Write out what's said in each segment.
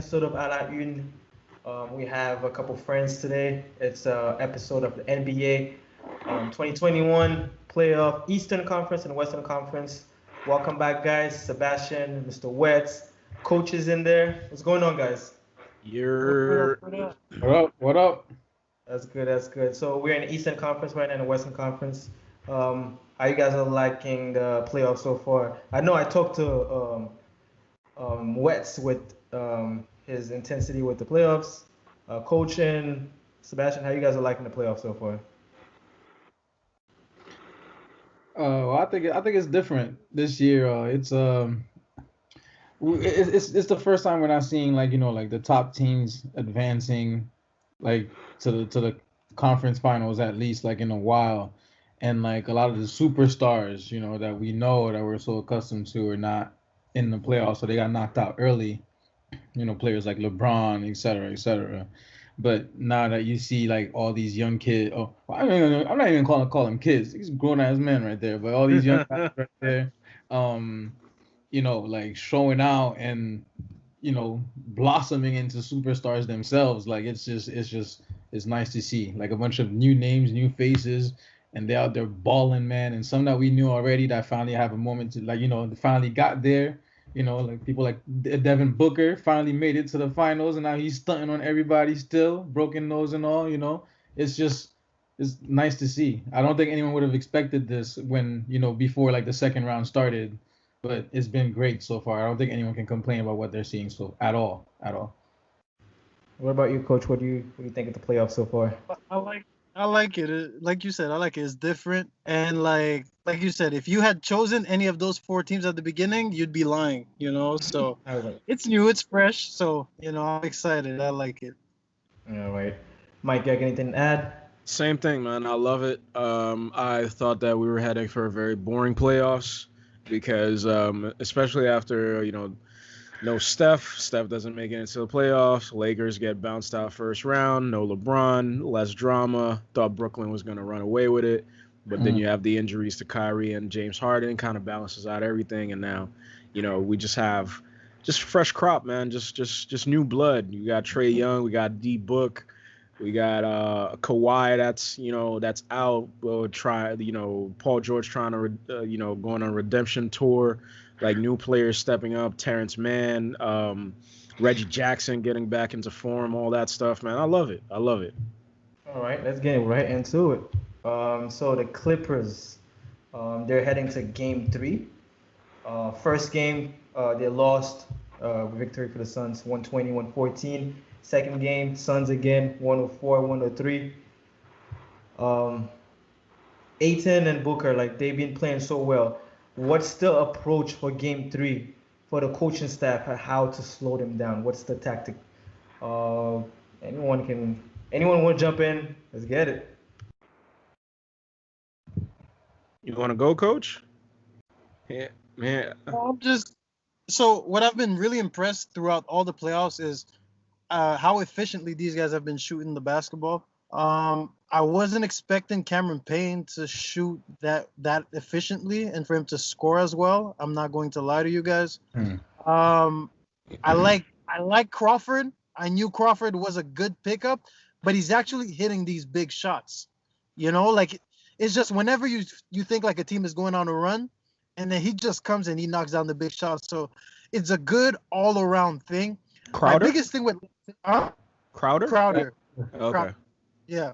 episode of À la Une. We have a couple friends today. It's an episode of the NBA 2021 playoff Eastern Conference and Western Conference. Welcome back, guys. Sebastian, Mr. Wetz, coach is in there. What's going on, guys? You're What up? What up? That's good. That's good. So we're in the Eastern Conference right now, in the Western Conference. How you guys are liking the playoffs so far? I know I talked to Wetz with his intensity with the playoffs. Coach and Sebastian, how you guys are liking the playoffs so far? Well, I think it's different this year. It's the first time we're not seeing like the top teams advancing like to the conference finals at least like in a while, and like a lot of the superstars that we know that we're so accustomed to are not in the playoffs, so they got knocked out early. Players like LeBron, et cetera, et cetera. But now that you see like all these young kids, oh, well, I'm not even call them kids. These grown ass men right there. But all these young guys right there, um, like showing out and blossoming into superstars themselves. Like it's nice to see like a bunch of new names, new faces, and they're out there balling, man. And some that we knew already that finally have a moment to finally got there. Like people like Devin Booker finally made it to the finals, and now he's stunting on everybody still, broken nose and all. It's nice to see. I don't think anyone would have expected this when before like the second round started, but it's been great so far. I don't think anyone can complain about what they're seeing so at all, at all. What about you, Coach? What do you think of the playoffs so far? I like it. Like you said, I like it. It's different, and like you said, if you had chosen any of those four teams at the beginning, you'd be lying. So All right. it's new, it's fresh. So I'm excited. I like it. All right. Mike, you got anything to add? Same thing, man. I love it. I thought that we were heading for a very boring playoffs because, especially after no Steph. Steph doesn't make it into the playoffs. Lakers get bounced out first round. No LeBron. Less drama. Thought Brooklyn was gonna run away with it, but then you have the injuries to Kyrie and James Harden. Kind of balances out everything, and now, we just have just fresh crop, man. Just new blood. You got Trae Young. We got D Book. We got Kawhi that's out. Paul George trying to going on a redemption tour. Like new players stepping up, Terrence Mann, Reggie Jackson getting back into form, all that stuff, man. I love it. I love it. All right, let's get right into it. So the Clippers, they're heading to Game 3. First game, they lost. Victory for the Suns, 120-114. Second game, Suns again, 104-103. Ayton and Booker, like they've been playing so well. What's the approach for Game 3 for the coaching staff and how to slow them down? What's the tactic? Uh, anyone want to jump in? Let's get it. You want to go, Coach? Yeah, man. So what I've been really impressed throughout all the playoffs is how efficiently these guys have been shooting the basketball. I wasn't expecting Cameron Payne to shoot that efficiently and for him to score as well. I'm not going to lie to you guys. I like Crawford. I knew Crawford was a good pickup, but he's actually hitting these big shots. Like it's just whenever you think like a team is going on a run, and then he just comes and he knocks down the big shots. So it's a good all around thing. Crowder? My biggest thing with Crowder? Okay. Yeah.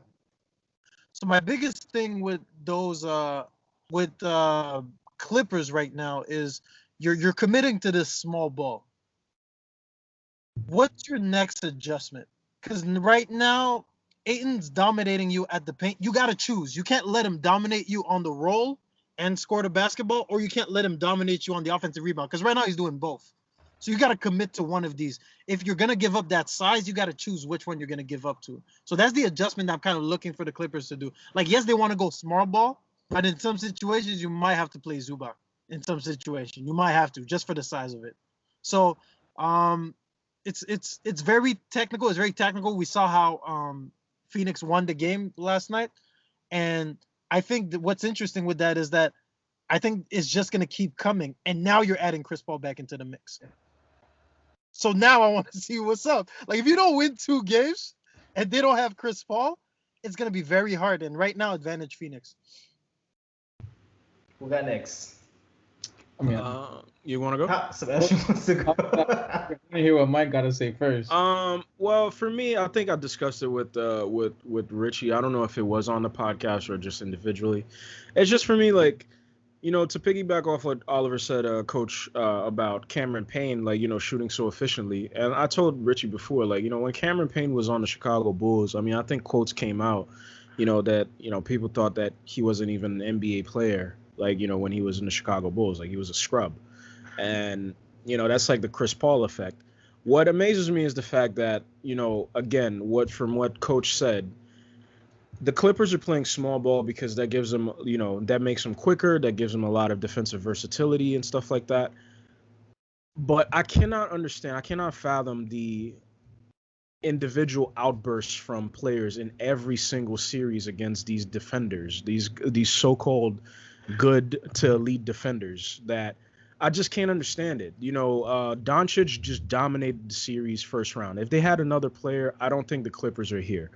So my biggest thing with those Clippers right now is you're committing to this small ball. What's your next adjustment? Because right now, Ayton's dominating you at the paint. You got to choose. You can't let him dominate you on the roll and score the basketball, or you can't let him dominate you on the offensive rebound. Because right now he's doing both. So you got to commit to one of these. If you're going to give up that size, you got to choose which one you're going to give up to. So that's the adjustment I'm kind of looking for the Clippers to do. Like, yes, they want to go small ball, but in some situations, you might have to play Zubac. In some situation, you might have to, just for the size of it. So it's very technical. It's very technical. We saw how Phoenix won the game last night. And I think that what's interesting with that is that I think it's just going to keep coming. And now you're adding Chris Paul back into the mix. So now I want to see what's up. Like, if you don't win 2 games and they don't have Chris Paul, it's going to be very hard. And right now, advantage Phoenix. Who got next? I mean, You want to go? Sebastian wants to go. I want to hear what Mike got to say first. Well, for me, I think I discussed it with Richie. I don't know if it was on the podcast or just individually. It's just for me, like, you know, to piggyback off what Oliver said, Coach, about Cameron Payne, like, you know, shooting so efficiently. And I told Richie before, like, you know, when Cameron Payne was on the Chicago Bulls, I mean, I think quotes came out, you know, that, you know, people thought that he wasn't even an NBA player, like, you know, when he was in the Chicago Bulls, like he was a scrub. And, you know, that's like the Chris Paul effect. What amazes me is the fact that, you know, again, from what Coach said, the Clippers are playing small ball because that gives them, you know, that makes them quicker. That gives them a lot of defensive versatility and stuff like that. But I cannot fathom the individual outbursts from players in every single series against these defenders, these so-called good to elite defenders, that I just can't understand it. You know, Doncic just dominated the series first round. If they had another player, I don't think the Clippers are here.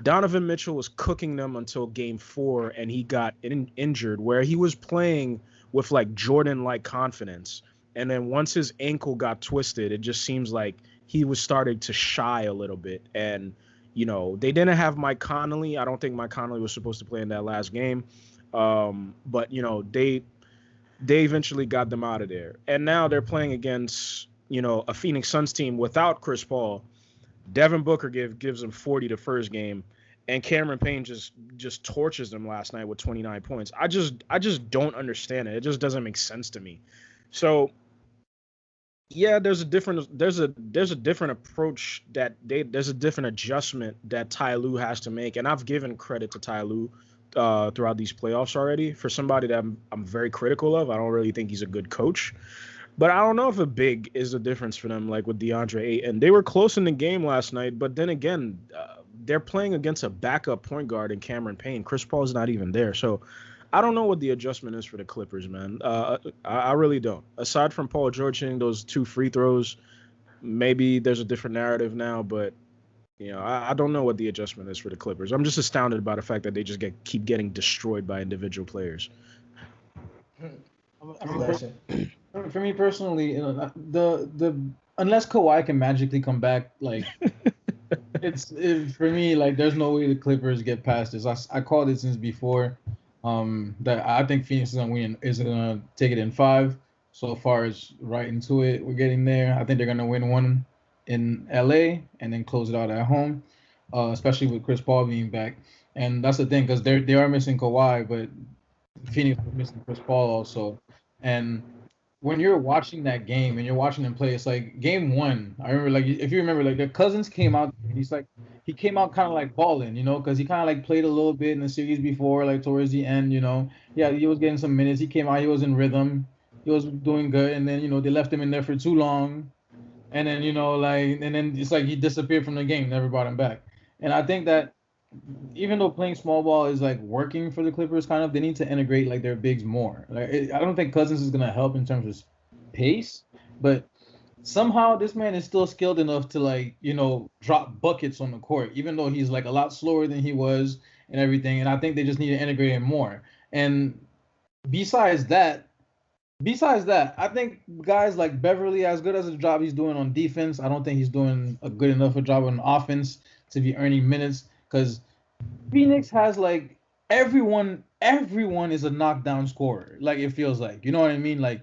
Donovan Mitchell was cooking them until game 4, and he got injured, where he was playing with like Jordan-like confidence. And then once his ankle got twisted, it just seems like he was starting to shy a little bit. And, you know, they didn't have Mike Conley. I don't think Mike Conley was supposed to play in that last game. But, you know, they eventually got them out of there. And now they're playing against, you know, a Phoenix Suns team without Chris Paul. Devin Booker gives them 40 the first game, and Cameron Payne just torches them last night with 29 points. I just don't understand it. It just doesn't make sense to me. So yeah, there's a different approach there's a different adjustment that Ty Lue has to make, and I've given credit to Ty Lue throughout these playoffs already. For somebody that I'm very critical of, I don't really think he's a good coach. But I don't know if a big is the difference for them, like with Deandre Ayton. They were close in the game last night, but then again, they're playing against a backup point guard in Cameron Payne. Chris Paul is not even there. So I don't know what the adjustment is for the Clippers, man. I really don't. Aside from Paul George hitting those 2 free throws, maybe there's a different narrative now, but you know, I don't know what the adjustment is for the Clippers. I'm just astounded by the fact that they just keep getting destroyed by individual players. For me personally, you know, the unless Kawhi can magically come back, like for me, like there's no way the Clippers get past this. I called it since before, that I think Phoenix is gonna take it in 5. So far as right into it, we're getting there. I think they're gonna win one in LA and then close it out at home, especially with Chris Paul being back. And that's the thing, because they are missing Kawhi, but Phoenix is missing Chris Paul also. And when you're watching that game and you're watching them play, it's like game 1. I remember, like, if you remember, like, the Cousins came out. He came out kind of like balling, you know, because he kind of like played a little bit in the series before, like towards the end, you know. Yeah, he was getting some minutes. He came out. He was in rhythm. He was doing good. And then, you know, they left him in there for too long. And then, you know, like, and then it's like he disappeared from the game, never brought him back. And I think that even though playing small ball is like working for the Clippers, kind of, they need to integrate like their bigs more. Like, I don't think Cousins is gonna help in terms of pace, but somehow this man is still skilled enough to, like, you know, drop buckets on the court, even though he's like a lot slower than he was and everything. And I think they just need to integrate him more. And besides that, I think guys like Beverly, as good as the job he's doing on defense, I don't think he's doing a good enough a job on offense to be earning minutes, because Phoenix has like everyone is a knockdown scorer. Like, it feels like, you know what I mean? Like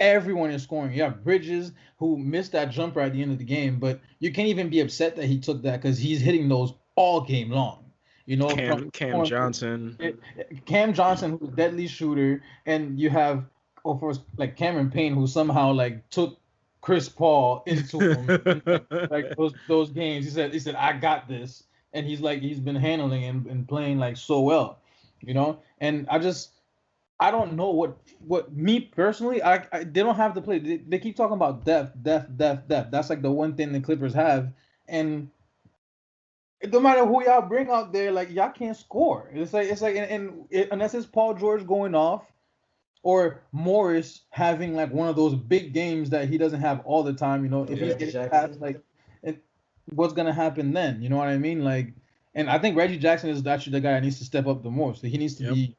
everyone is scoring. You have Bridges, who missed that jumper at the end of the game, but you can't even be upset that he took that, because he's hitting those all game long. You know, Cam Johnson, who's a deadly shooter, and you have, of course, like Cameron Payne, who somehow like took Chris Paul into him, like those games. He said, I got this, and he's been handling and playing like so well, you know. And I don't know what me personally, they don't have to play. They keep talking about depth. That's like the one thing the Clippers have, and no matter who y'all bring out there, like, y'all can't score. It's like unless it's Paul George going off, or Morris having like one of those big games that he doesn't have all the time. You know, if he's getting past like, what's gonna happen then? You know what I mean? Like, and I think Reggie Jackson is actually the guy that needs to step up the most. He needs to be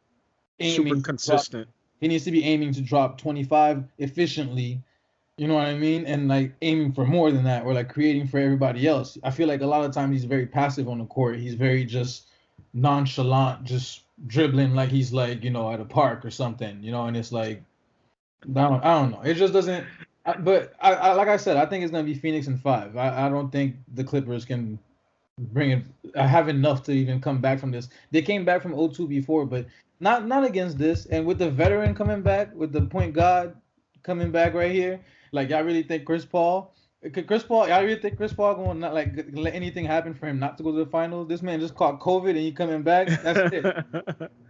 aiming super consistent. He needs to be aiming to drop 25 efficiently. You know what I mean? And like aiming for more than that, or like creating for everybody else. I feel like a lot of times he's very passive on the court. He's very just nonchalant, just dribbling like he's like, at a park or something, and it's like, I don't know. It just doesn't. But I like I said, I think it's gonna be Phoenix in 5. I don't think the Clippers can bring it. Have enough to even come back from this. They came back from 0-2 before, but not against this. And with the veteran coming back, with the point guard coming back right here, like y'all really think Chris Paul? Y'all really think Chris Paul going not like let anything happen for him not to go to the finals? This man just caught COVID and he coming back. That's it.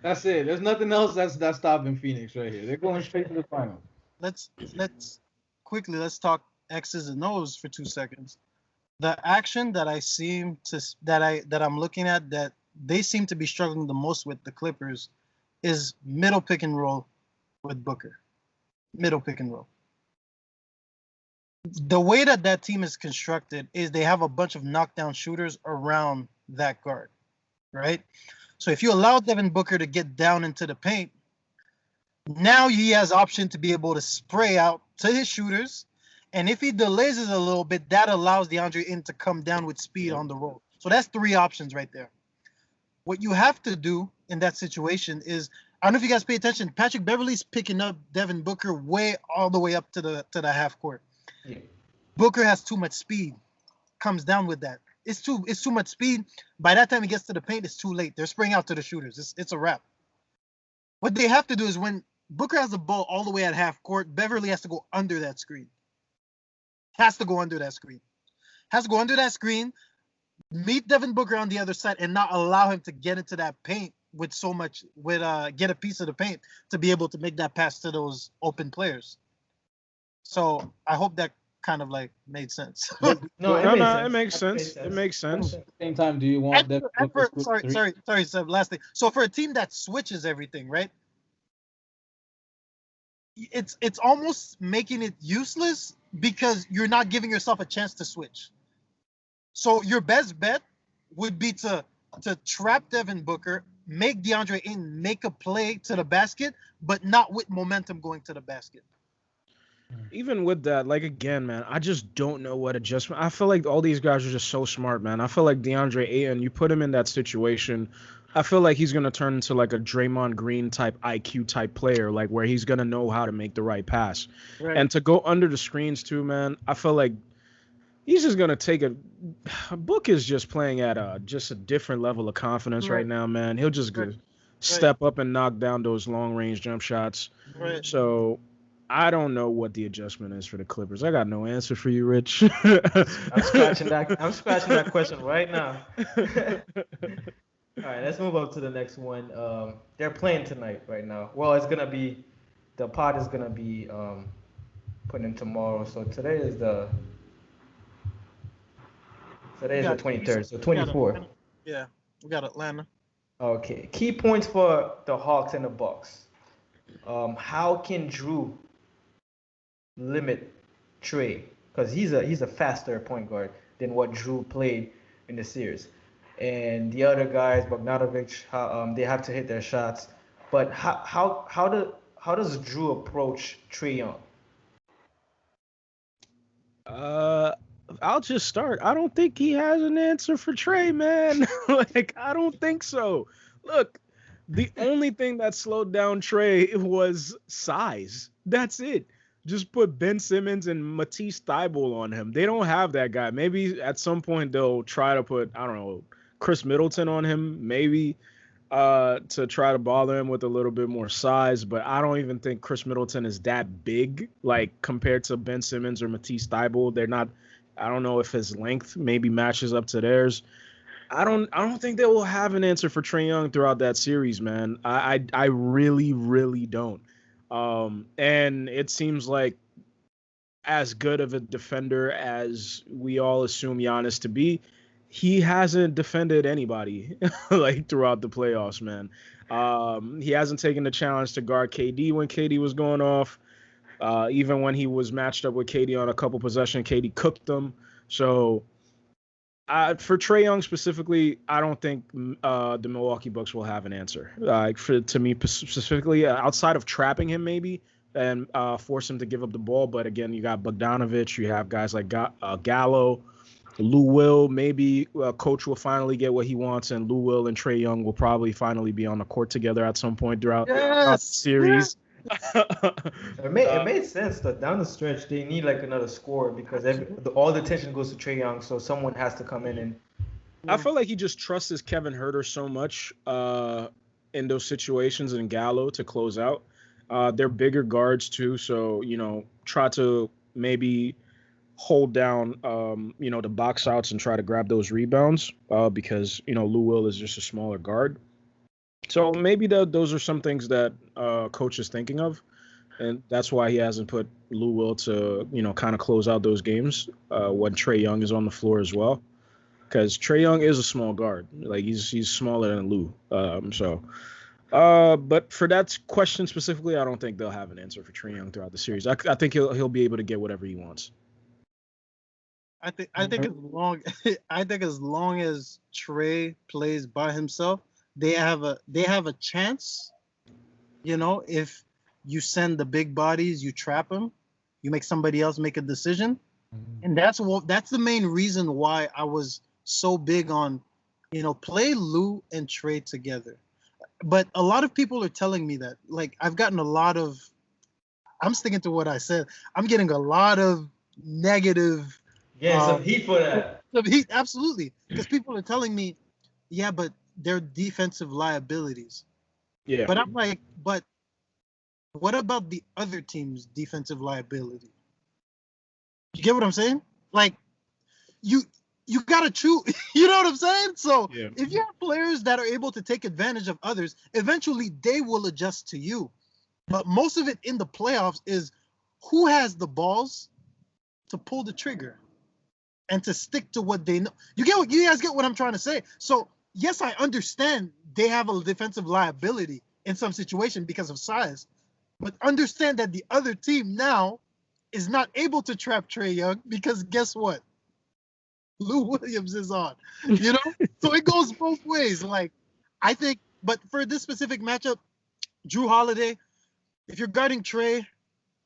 That's it. There's nothing else that's stopping Phoenix right here. They're going straight to the finals. Let's talk X's and O's for 2 seconds. The action that I'm looking at that they seem to be struggling the most with the Clippers is middle pick and roll with Booker. Middle pick and roll. The way that team is constructed is they have a bunch of knockdown shooters around that guard, right? So if you allow Devin Booker to get down into the paint, now he has option to be able to spray out to his shooters. And if he delays it a little bit, that allows DeAndre Ayton to come down with speed on the roll. So that's 3 options right there. What you have to do in that situation is, I don't know if you guys pay attention, Patrick Beverley's picking up Devin Booker all the way up to the half court. Yeah. Booker has too much speed. Comes down with that. It's too much speed. By that time he gets to the paint, it's too late. They're spraying out to the shooters. It's a wrap. What they have to do is when Booker has the ball all the way at half court, Beverley has to go under that screen. Has to go under that screen. Meet Devin Booker on the other side and not allow him to get into that paint get a piece of the paint to be able to make that pass to those open players. So I hope that kind of like made sense. It makes sense. It makes sense. At the same time, do you want that? Sorry, Seb, last thing. So for a team that switches everything, right? It's almost making it useless because you're not giving yourself a chance to switch. So your best bet would be to trap Devin Booker, make DeAndre Ayton make a play to the basket, but not with momentum going to the basket. Even with that, like, again, man, I just don't know what adjustment. I feel like all these guys are just so smart, man. I feel like DeAndre Ayton, you put him in that situation, I feel like he's going to turn into like a Draymond Green type IQ type player, like where he's going to know how to make the right pass. Right. And to go under the screens too, man, I feel like he's just going to take Book is just playing at just a different level of confidence right now, man. He'll just step up and knock down those long range jump shots. Right. So I don't know what the adjustment is for the Clippers. I got no answer for you, Rich. I'm scratching that question right now. All right, let's move up to the next one. They're playing tonight right now. Well, the pod is gonna be put in tomorrow. So today is the 23rd. So 24. Yeah, we got Atlanta. Okay. Key points for the Hawks and the Bucks. How can Drew limit Trae? Because he's a faster point guard than what Drew played in the series. And the other guys, Bogdanovic, they have to hit their shots. But how does Drew approach Trae Young? I'll just start. I don't think he has an answer for Trae, man. Like, I don't think so. Look, the only thing that slowed down Trae was size. That's it. Just put Ben Simmons and Matisse Thybulle on him. They don't have that guy. Maybe at some point they'll try to put, I don't know, Chris Middleton on him, maybe, to try to bother him with a little bit more size. But I don't even think Chris Middleton is that big, like, compared to Ben Simmons or Matisse Thybulle. They're not. I don't know if his length maybe matches up to theirs. I don't think they will have an answer for Trae Young throughout that series, man. I really, really don't. And it seems like as good of a defender as we all assume Giannis to be, he hasn't defended anybody like throughout the playoffs, man. He hasn't taken the challenge to guard KD when KD was going off. Even when he was matched up with KD on a couple possessions, KD cooked them. So for Trae Young specifically, I don't think the Milwaukee Bucks will have an answer. To me specifically, outside of trapping him maybe and force him to give up the ball. But again, you got Bogdanovich, you have guys like Gallo, Lou Will. Maybe coach will finally get what he wants, and Lou Will and Trae Young will probably finally be on the court together at some point throughout the series. It made sense that down the stretch they need like another scorer because all the attention goes to Trae Young, so someone has to come in and. I feel like he just trusts Kevin Huerter so much in those situations and Gallo to close out. They're bigger guards too, so try to maybe hold down the box outs and try to grab those rebounds because Lou Will is just a smaller guard. So maybe those are some things that coach is thinking of, and that's why he hasn't put Lou Will to kind of close out those games when Trae Young is on the floor as well, because Trae Young is a small guard, like he's smaller than Lou. But for that question specifically, I don't think they'll have an answer for Trae Young throughout the series. I think he'll be able to get whatever he wants. I think as long as Trae plays by himself, they have a chance. If you send the big bodies, you trap them, you make somebody else make a decision, and that's the main reason why I was so big on, play Lou and Trae together. But a lot of people are telling me that, like, I'm sticking to what I said. I'm getting a lot of negative. Yeah, some heat for that. Some heat, absolutely, because people are telling me, yeah, but they're defensive liabilities. Yeah. But I'm like, but what about the other team's defensive liability? You get what I'm saying? Like, you gotta choose. You know what I'm saying? So if you have players that are able to take advantage of others, eventually they will adjust to you. But most of it in the playoffs is who has the balls to pull the trigger and to stick to what they know. You guys get what I'm trying to say? So yes, I understand they have a defensive liability in some situation because of size, but understand that the other team now is not able to trap Trae Young because guess what? Lou Williams is on, So it goes both ways. Like, I think, but for this specific matchup, Jrue Holiday, if you're guarding Trae,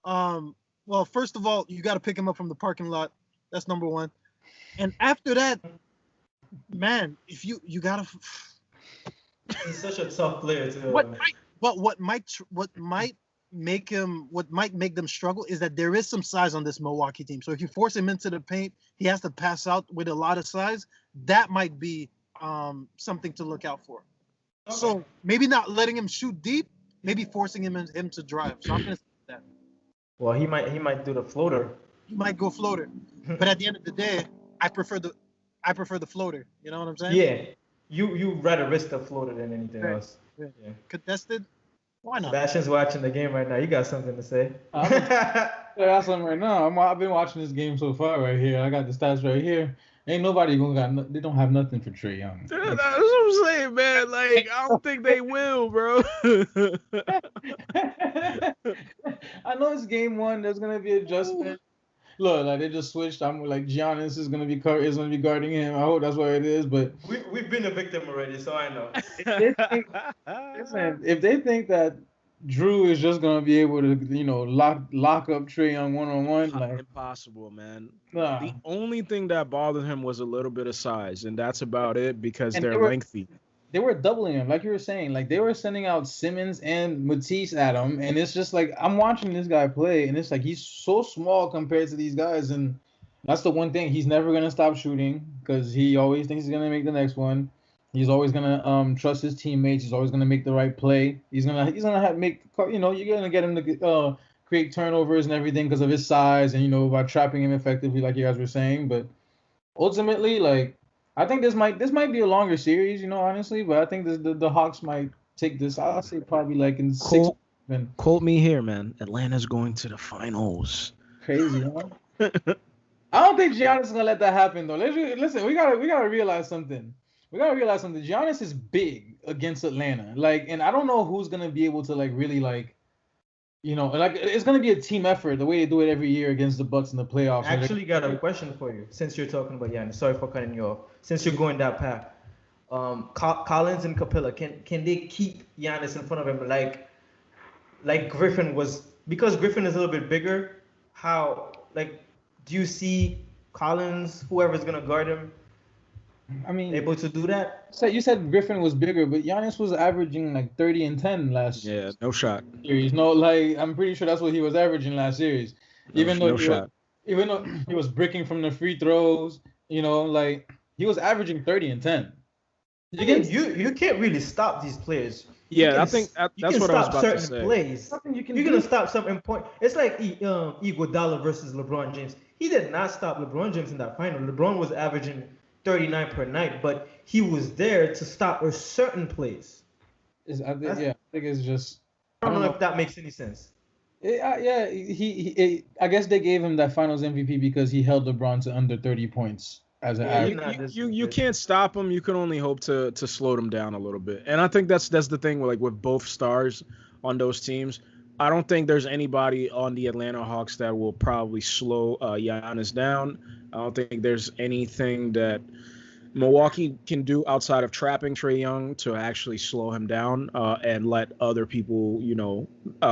well, first of all, you got to pick him up from the parking lot. That's number one. And after that, man, if you gotta. He's such a tough player too. What might make them struggle is that there is some size on this Milwaukee team. So if you force him into the paint, he has to pass out with a lot of size. That might be something to look out for. Okay. So maybe not letting him shoot deep, maybe forcing him to drive. So I'm gonna say that. Well, he might do the floater. He might go floater, but at the end of the day, I prefer the floater. You know what I'm saying? Yeah. You rather risk the floater than anything else. Yeah. Contested? Why not? Sebastian's watching the game right now. You got something to say? I got something right now. I've been watching this game so far right here. I got the stats right here. Ain't nobody they don't have nothing for Trae Young. That's what I'm saying, man. Like, I don't think they will, bro. I know it's game one. There's gonna be adjustment. Look, like they just switched. I'm like Giannis is gonna be guarding him. I hope that's what it is. But we've been a victim already, so I know. If they think that Jrue is just gonna be able to, lock up Trae Young one-on-one, like impossible, man. Nah. The only thing that bothered him was a little bit of size, and that's about it because they're lengthy. They were doubling him, like you were saying. Like they were sending out Simmons and Matisse at him, and it's just like I'm watching this guy play, and it's like he's so small compared to these guys, and that's the one thing. He's never gonna stop shooting because he always thinks he's gonna make the next one. He's always gonna trust his teammates. He's always gonna make the right play. He's gonna make you're gonna get him to create turnovers and everything because of his size and by trapping him effectively, like you guys were saying. But ultimately, like. I think this might be a longer series, honestly, but I think the Hawks might take this. I'll say probably like in 6. Quote me here, man. Atlanta's going to the finals. Crazy, huh? I don't think Giannis is gonna let that happen though. Listen, we gotta realize something. We gotta realize something. Giannis is big against Atlanta. Like, and I don't know who's gonna be able to like really like, like it's gonna be a team effort the way they do it every year against the Bucks in the playoffs. I actually got a question for you since you're talking about Giannis. Sorry for cutting you off. Since you're going that path, Collins and Capella, can they keep Giannis in front of him like Griffin was, because Griffin is a little bit bigger? How, like, do you see Collins, whoever's gonna guard him, I mean, able to do that? so you said Griffin was bigger, but Giannis was averaging like 30 and 10 last no shot. series. No, like I'm pretty sure that's what he was averaging last series. Even though he was bricking from the free throws, like he was averaging 30 and 10. You can't really stop these players. Yeah, I think that's what I was about to say. Plays. You're gonna stop certain point. It's like Iguodala versus LeBron James. He did not stop LeBron James in that final. LeBron was averaging 39 per night, but he was there to stop a certain plays. I think it's just. I don't know if that makes any sense. I guess they gave him that Finals MVP because he held LeBron to under 30 points as an average. You can't stop him. You can only hope to slow them down a little bit. And I think that's the thing with both stars on those teams. I don't think there's anybody on the Atlanta Hawks that will probably slow Giannis down. I don't think there's anything that Milwaukee can do outside of trapping Trae Young to actually slow him down and let other people,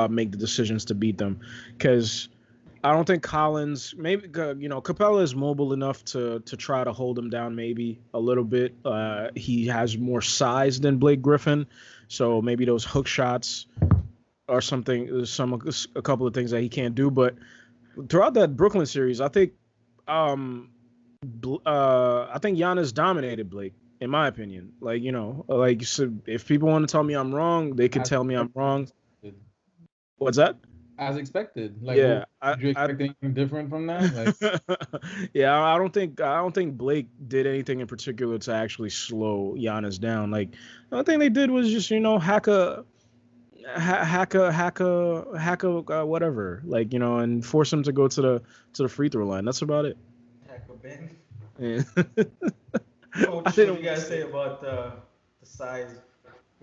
make the decisions to beat them. Because I don't think Collins, maybe, Capella is mobile enough to try to hold him down maybe a little bit. He has more size than Blake Griffin. So maybe those hook shots are something, a couple of things that he can't do. But throughout that Brooklyn series, I think Giannis dominated Blake, in my opinion. So if people want to tell me I'm wrong, they could tell me I'm wrong. What's that? As expected. Did you expect anything different from that? Yeah, I don't think Blake did anything in particular to actually slow Giannis down. The only thing they did was just hack a whatever, and force him to go to the free throw line. That's about it. Hack a Ben. Yeah. What do you guys say about the size?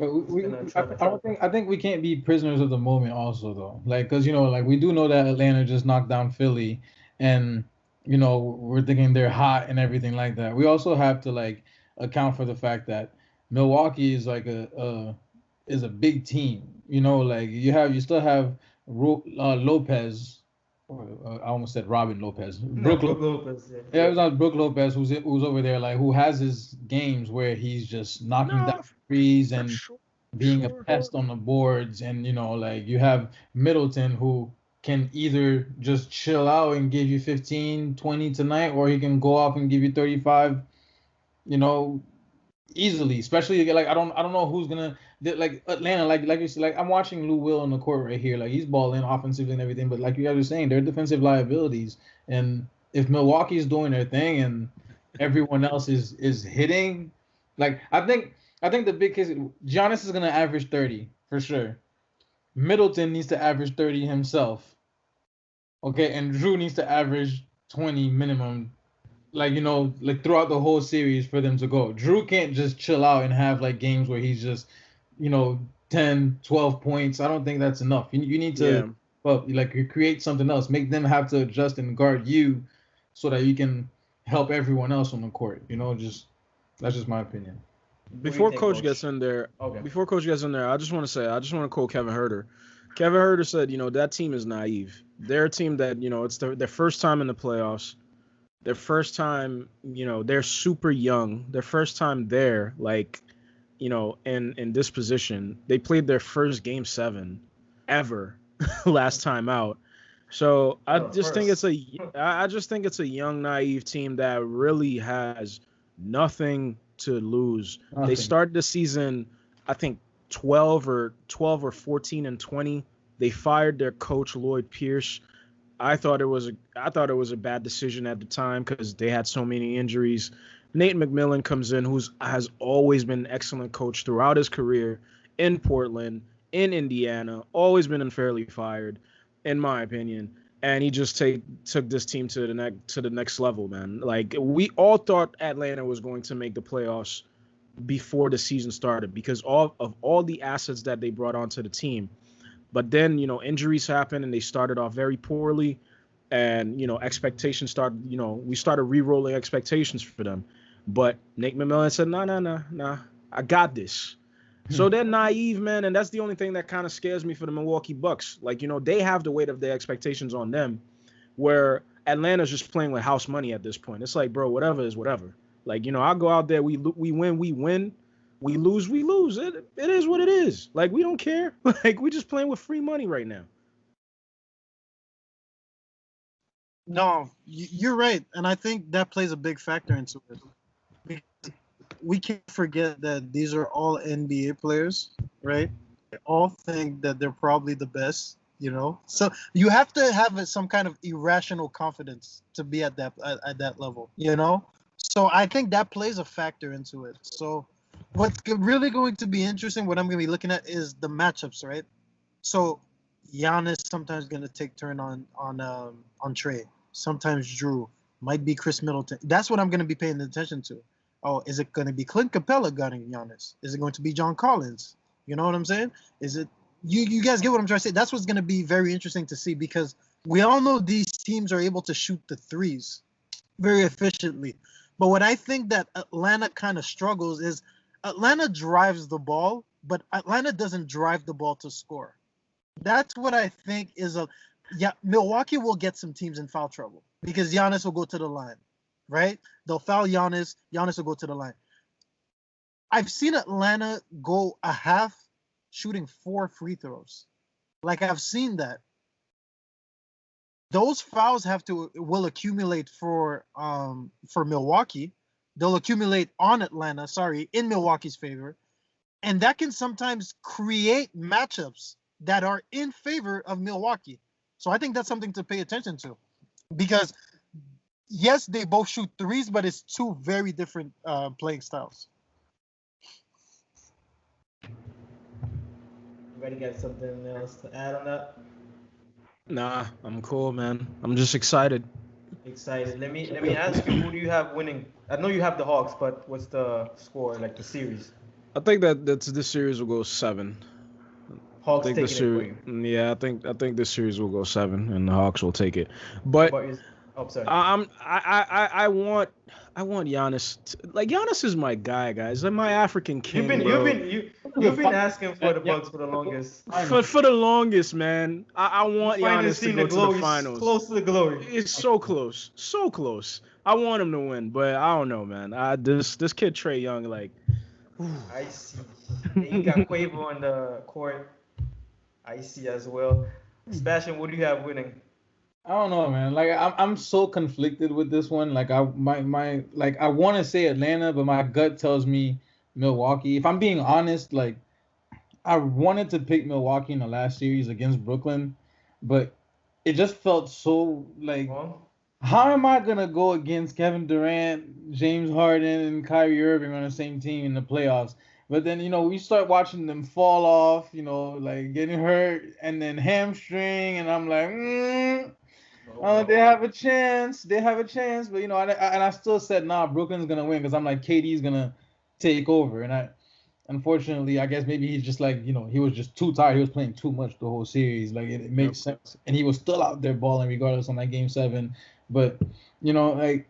I think we can't be prisoners of the moment also though, because we do know that Atlanta just knocked down Philly, and we're thinking they're hot and everything like that. We also have to account for the fact that Milwaukee is is a big team. You still have Lopez. I almost said Robin Lopez. Brook Lopez. Yeah, it was not Brook Lopez who's over there, who has his games where he's just knocking down threes and being a pest on the boards, and you have Middleton who can either just chill out and give you 15, 20 tonight, or he can go off and give you 35, easily. Especially I don't know who's gonna Atlanta, like you said, I'm watching Lou Will on the court right here. He's balling offensively and everything, but like you guys were saying, they're defensive liabilities. And if Milwaukee's doing their thing and everyone else is hitting, I think the big case, Giannis is gonna average 30 for sure. Middleton needs to average 30 himself. Okay, and Drew needs to average 20 minimum. Throughout the whole series for them to go. Drew can't just chill out and have games where he's just, 10, 12 points. I don't think that's enough. You need to create something else. Make them have to adjust and guard you so that you can help everyone else on the court. That's just my opinion. Before Coach gets in there, I just want to quote Kevin Huerter. Kevin Huerter said, that team is naive. They're a team that, it's their first time in the playoffs. Their first time, they're super young. Their first time there, in this position. They played their first Game 7 ever last time out. So I just think it's a young, naive team that really has nothing to lose. Nothing. They started the season, I think, 12 or 14-20. They fired their coach Lloyd Pierce. I thought it was a bad decision at the time because they had so many injuries. Nate McMillan comes in, has always been an excellent coach throughout his career in Portland, in Indiana, always been unfairly fired, in my opinion. and he just took this team to the next level, man. Like, we all thought Atlanta was going to make the playoffs before the season started because of all the assets that they brought onto the team. But then, injuries happened and they started off very poorly, and expectations started. We started re-rolling expectations for them. But Nate McMillan said, "No, I got this." So they're naive, man, and that's the only thing that kind of scares me for the Milwaukee Bucks. Like, they have the weight of their expectations on them, where Atlanta's just playing with house money at this point. It's like, bro, whatever is whatever. Like, I go out there, we win, we lose, we lose. It is what it is. Like, we don't care. Like, we just playing with free money right now. No, you're right, and I think that plays a big factor into it. Because we can't forget that these are all NBA players, right? They all think that they're probably the best, So you have to have some kind of irrational confidence to be at that level, So I think that plays a factor into it. So what's really going to be interesting, what I'm going to be looking at is the matchups, right? So Giannis sometimes going to take turn on Trae. Sometimes Drew, might be Chris Middleton. That's what I'm going to be paying attention to. Oh, is it going to be Clint Capella guarding Giannis? Is it going to be John Collins? You know what I'm saying? Is it you guys get what I'm trying to say? That's what's going to be very interesting to see, because we all know these teams are able to shoot the threes very efficiently. But what I think that Atlanta kind of struggles is Atlanta drives the ball, but Atlanta doesn't drive the ball to score. That's what I think is Milwaukee will get some teams in foul trouble because Giannis will go to the line, right? They'll foul Giannis. Giannis will go to the line. I've seen Atlanta go a half shooting 4 free throws. Like, I've seen that. Those fouls will accumulate for Milwaukee. They'll accumulate on Atlanta, in Milwaukee's favor. And that can sometimes create matchups that are in favor of Milwaukee. So I think that's something to pay attention to. Because, yes, they both shoot threes, but it's 2 very different playing styles. Ready to get something else to add on that? Nah, I'm cool, man. I'm just excited. Excited. Let me ask you, who do you have winning? I know you have the Hawks, but what's the score, like the series? I think that this series will go 7. Hawks I think taking the series, it for you. yeah, I think this series will go 7, and the Hawks will take it. But sorry. I want Giannis. Giannis is my guy, guys. Like my African king. You've been asking for the Bucks for the longest. For the longest, man. I want Giannis to go to the finals. Close to the glory. It's so close, so close. I want him to win, but I don't know, man. This kid Trae Young, like. I see. You got Quavo on the court. I see as well. Sebastian, what do you have winning? I don't know, man. Like, I'm so conflicted with this one. Like, I want to say Atlanta, but my gut tells me Milwaukee. If I'm being honest, like, I wanted to pick Milwaukee in the last series against Brooklyn, but it just felt so like, how am I gonna go against Kevin Durant, James Harden, and Kyrie Irving on the same team in the playoffs? But then, we start watching them fall off, like getting hurt, and then hamstring, and I'm like, they have a chance. They have a chance. But, I still said, nah, Brooklyn's going to win because I'm like, KD's going to take over. And unfortunately, I guess maybe he's just like, he was just too tired. He was playing too much the whole series. Like, it makes sense. And he was still out there balling regardless on that Game 7. But, like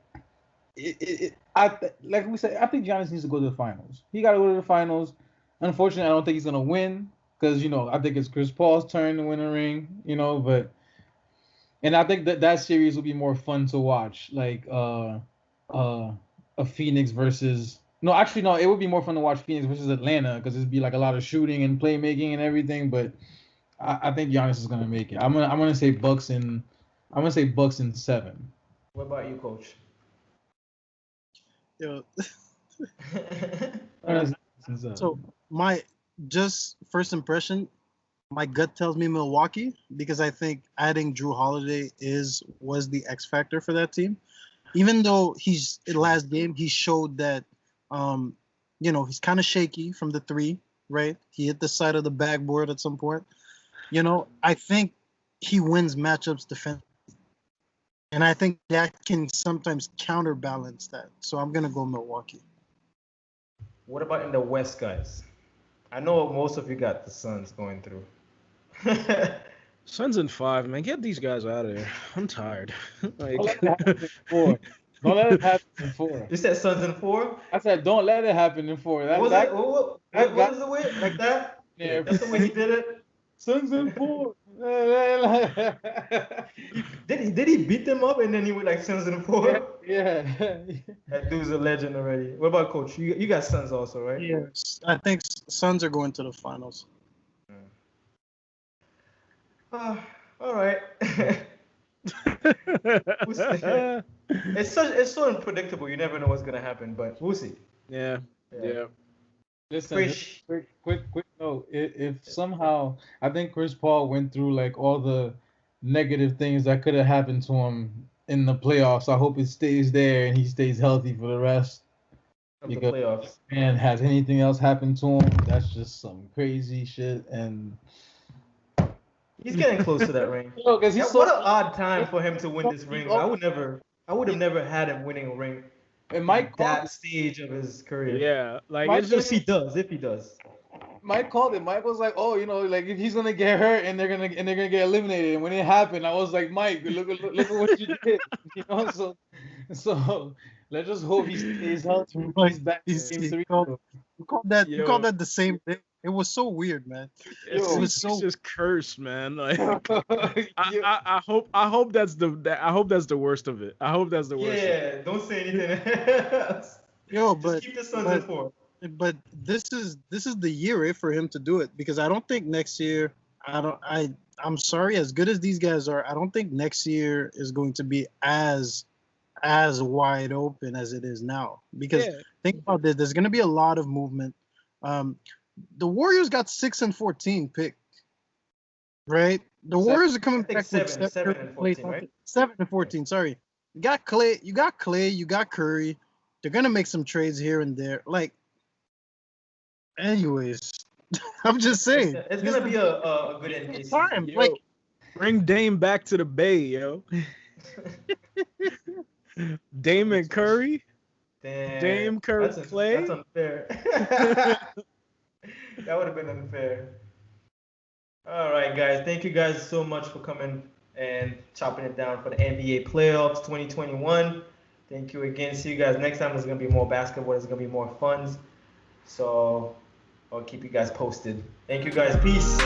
we said, I think Giannis needs to go to the finals. He got to go to the finals. Unfortunately, I don't think he's going to win because, I think it's Chris Paul's turn to win a ring, but. And I think that series will be more fun to watch, like a Phoenix versus. No, actually, no. It would be more fun to watch Phoenix versus Atlanta because it'd be like a lot of shooting and playmaking and everything. But I think Giannis is gonna make it. I'm gonna say Bucks in 7. What about you, Coach? Yo. So my just first impression. My gut tells me Milwaukee because I think adding Drew Holiday was the X factor for that team. Even though in last game he showed that, he's kind of shaky from the 3, right? He hit the side of the backboard at some point. I think he wins matchups And I think that can sometimes counterbalance that. So I'm going to go Milwaukee. What about in the West, guys? I know most of you got the Suns going through. Suns in 5, man. Get these guys out of there. I'm tired. Like, Don't let it happen in 4. Don't let it happen in 4. You said Suns in 4? I said don't let it happen in 4. What was it? What is the way? Like that? Yeah. That's the way he did it? Suns in 4. Did he beat them up and then he went like Suns in 4? Yeah. That dude's a legend already. What about Coach? You got Suns also, right? Yes. I think Suns are going to the finals. All right. It's so unpredictable. You never know what's gonna happen, but we'll see. yeah. Listen, quick note. If somehow I think Chris Paul went through like all the negative things that could have happened to him in the playoffs, I hope it stays there and he stays healthy for the rest. Of the playoffs. Man, has anything else happened to him? That's just some crazy shit. And he's getting close to that ring. what an odd time for him to win this ring. I would have never had him winning a ring. And Mike that stage of his career. Yeah, like Mike, if he does. Mike called it. Mike was like, "Oh, like if he's gonna get hurt and they're gonna get eliminated." And when it happened, I was like, "Mike, look at what you did." So let's just hope he stays healthy. He's back. You called that the same thing. It was so weird, man. It's just cursed, man. Like, I hope that's the worst of it. I hope that's the worst. Yeah, don't say anything else. Just keep the Suns in 4. But this is the year for him to do it, because I don't think next year. I'm sorry, as good as these guys are, I don't think next year is going to be as wide open as it is now. Because think about this, there's going to be a lot of movement. The Warriors got 6 and 14 picked, right? The Warriors are coming back with 7 and 14, right? 7 and 14. Sorry, you got Clay, you got Curry. They're gonna make some trades here and there. Like, anyways, I'm just saying it's gonna be a good NBA time. Yo, like, bring Dame back to the Bay, yo. Dame and Curry. Damn. Dame, Curry, Clay. That's unfair. That would have been unfair. All right, guys. Thank you guys so much for coming and chopping it down for the NBA playoffs 2021. Thank you again. See you guys next time. There's going to be more basketball. There's going to be more fun. So I'll keep you guys posted. Thank you guys. Peace.